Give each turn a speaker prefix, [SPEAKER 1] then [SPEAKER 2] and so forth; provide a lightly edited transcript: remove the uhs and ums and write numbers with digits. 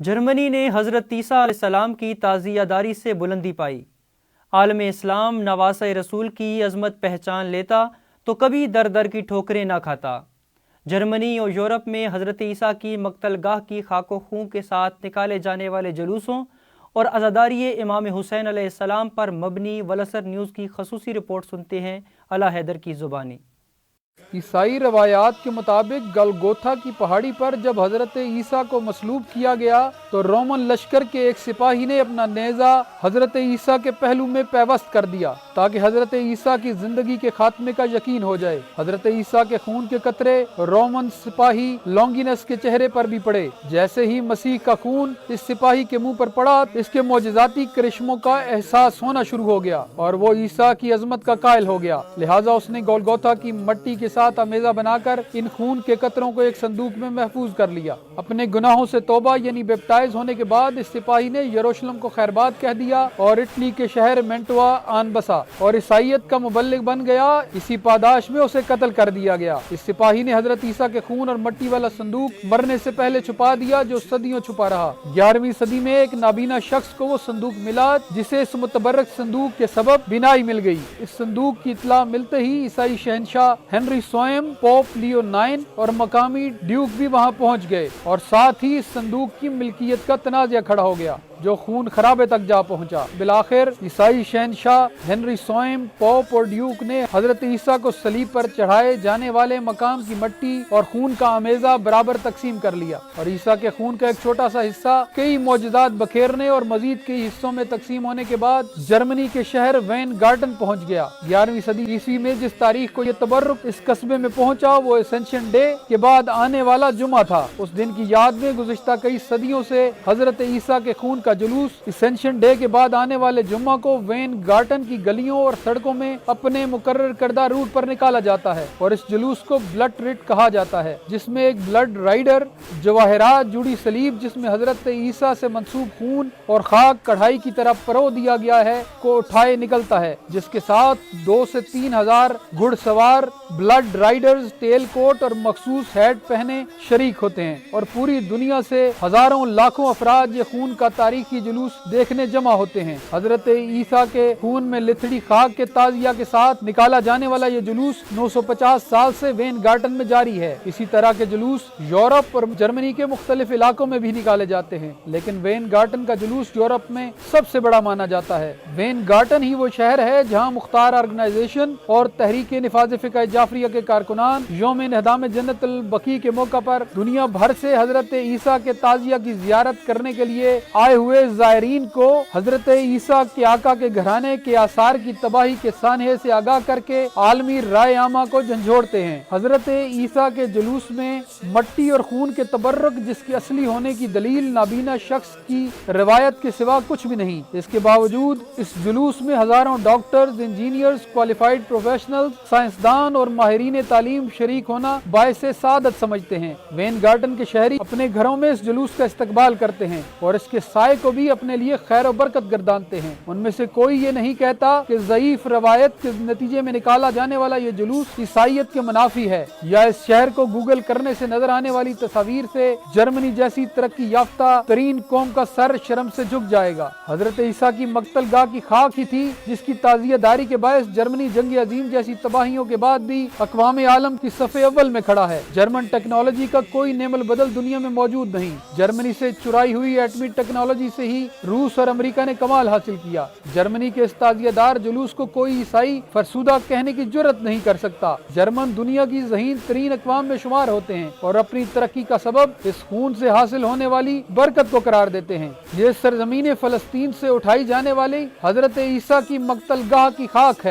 [SPEAKER 1] جرمنی نے حضرت عیسیٰ علیہ السلام کی تعزیہ داری سے بلندی پائی۔ عالم اسلام نواسۂ رسول کی عظمت پہچان لیتا تو کبھی در در کی ٹھوکریں نہ کھاتا۔ جرمنی اور یورپ میں حضرت عیسیٰ کی مقتل گاہ کی خاک و خون کے ساتھ نکالے جانے والے جلوسوں اور عزاداری امام حسین علیہ السلام پر مبنی ولسر نیوز کی خصوصی رپورٹ سنتے ہیں علا حیدر کی زبانی۔
[SPEAKER 2] عیسائی روایات کے مطابق گلگوتھا کی پہاڑی پر جب حضرت عیسیٰ کو مصلوب کیا گیا تو رومن لشکر کے ایک سپاہی نے اپنا نیزہ حضرت عیسیٰ کے پہلو میں پیوست کر دیا تاکہ حضرت عیسیٰ کی زندگی کے خاتمے کا یقین ہو جائے۔ حضرت عیسیٰ کے خون کے قطرے رومن سپاہی لونگینس کے چہرے پر بھی پڑے۔ جیسے ہی مسیح کا خون اس سپاہی کے منہ پر پڑا اس کے معجزاتی کرشموں کا احساس ہونا شروع ہو گیا اور وہ عیسیٰ کی عظمت کا قائل ہو گیا، لہٰذا اس نے گولگوتھا کی مٹی کے ساتھ امیزہ بنا کر ان خون کے قطروں کو ایک صندوق میں محفوظ کر لیا۔ اپنے گناہوں سے توبہ یعنی بیپٹائز ہونے کے بعد اس سپاہی نے یروشلم کو خیرباد کہہ دیا اور اٹلی کے شہر مینٹوا آن بسا اور عیسائیت کا مبلغ بن گیا۔ اسی پاداش میں اسے قتل کر دیا گیا۔ اس سپاہی نے حضرت عیسیٰ کے خون اور مٹی والا صندوق مرنے سے پہلے چھپا دیا جو صدیوں چھپا رہا۔ 11ویں صدی میں ایک نابینا شخص کو وہ صندوق ملا جسے اس متبرک صندوق کے سبب بینائی مل گئی۔ اس صندوق کی اطلاع ملتے ہی عیسائی شہنشاہ ہنری سوئم، پوپ لیو 9 اور مقامی ڈیوک بھی وہاں پہنچ گئے اور ساتھ ہی اس صندوق کی ملکیت کا تنازع کھڑا ہو گیا جو خون خرابے تک جا پہنچا۔ بالآخر عیسائی شہنشاہ ہنری سوئم، پوپ اور ڈیوک نے حضرت عیسیٰ کو صلیب پر چڑھائے جانے والے مقام کی مٹی اور خون کا امیزہ برابر تقسیم کر لیا اور عیسیٰ کے خون کا ایک چھوٹا سا حصہ کئی معجزات بکھیرنے اور مزید کئی حصوں میں تقسیم ہونے کے بعد جرمنی کے شہر وین گارٹن پہنچ گیا۔ 11ویں صدی عیسوی میں جس تاریخ کو یہ تبرک اس قصبے میں پہنچا وہ اسینشن ڈے کے بعد آنے والا جمعہ تھا۔ اس دن کی یاد میں گزشتہ کئی صدیوں سے حضرت عیسیٰ کے خون کا جلوس اسینشن ڈے کے بعد آنے والے جمعہ کو وین گارٹن کی گلیوں اور سڑکوں میں اپنے مقرر کردہ روٹ پر نکالا جاتا ہے اور اس جلوس کو بلڈ ریٹ کہا جاتا ہے، جس میں ایک بلڈ رائڈر جواہرات جڑی صلیب جس میں حضرت عیسیٰ سے منسوب خون اور خاک کڑھائی کی طرح پرو دیا گیا ہے کو اٹھائے نکلتا ہے، جس کے ساتھ 2 سے 3 ہزار گھڑ سوار بلڈ رائڈرز ٹیل کوٹ اور مخصوص ہیڈ پہنے شریک ہوتے ہیں اور پوری دنیا سے ہزاروں لاکھوں افراد یہ خون کا تاریخی جلوس دیکھنے جمع ہوتے ہیں۔ حضرت عیسیٰ کے خون میں لتھڑی خاک کے تعزیہ کے ساتھ نکالا جانے والا یہ جلوس 950 سال سے وین گارٹن میں جاری ہے۔ اسی طرح کے جلوس یورپ اور جرمنی کے مختلف علاقوں میں بھی نکالے جاتے ہیں، لیکن وین گارٹن کا جلوس یورپ میں سب سے بڑا مانا جاتا ہے۔ وین گارٹن ہی وہ شہر ہے جہاں مختار آرگنائزیشن اور تحریک نفاذ فقہ جعفریہ کے کارکنان یوم انہدام جنت البقیع کے موقع پر دنیا بھر سے حضرت عیسیٰ کے تعزیہ کی زیارت کرنے کے لیے آئے ہوئے زائرین کو حضرت عیسیٰ کے آقا کے گھرانے کے آثار کی تباہی کے سانحے سے آگاہ کر کے عالمی رائے عامہ کو جھنجھوڑتے ہیں۔ حضرت عیسیٰ کے جلوس میں مٹی اور خون کے تبرک جس کے اصلی ہونے کی دلیل نابینا شخص کی روایت کے سوا کچھ بھی نہیں، اس کے باوجود اس جلوس میں ہزاروں ڈاکٹرز، انجینئرز، کوالیفائڈ پروفیشنل، سائنسدان اور ماہرین تعلیم شریک ہونا باعث سعادت سمجھتے ہیں۔ وین گارٹن کے شہری اپنے گھروں میں اس جلوس کا استقبال کرتے ہیں اور اس کے سائے کو بھی اپنے لیے خیر و برکت گردانتے ہیں۔ ان میں سے کوئی یہ نہیں کہتا کہ ضعیف روایت کے نتیجے میں نکالا جانے والا یہ جلوس عیسائیت کے منافی ہے یا اس شہر کو گوگل کرنے سے نظر آنے والی تصاویر سے جرمنی جیسی ترقی یافتہ ترین قوم کا سر شرم سے جھک جائے گا۔ حضرت عیسیٰ کی مقتل گاہ کی خاک ہی تھی جس کی تعزیہ داری کے باعث جرمنی جنگ عظیم جیسی تباہیوں کے بعد بھی اقوام عالم کی صف اول میں کھڑا ہے۔ جرمن ٹیکنالوجی کا کوئی نعم البدل دنیا میں موجود نہیں۔ جرمنی سے چرائی ہوئی ایٹمی ٹیکنالوجی سے ہی روس اور امریکہ نے کمال حاصل کیا۔ جرمنی کے اس تعزیہ دار جلوس کو کوئی عیسائی فرسودہ کہنے کی جرت نہیں کر سکتا۔ جرمن دنیا کی ذہین ترین اقوام میں شمار ہوتے ہیں اور اپنی ترقی کا سبب اس خون سے حاصل ہونے والی برکت کو قرار دیتے ہیں۔ یہ سرزمین فلسطین سے اٹھائی جانے والی حضرت عیسیٰ کی مقتل گاہ کی خاک ہے۔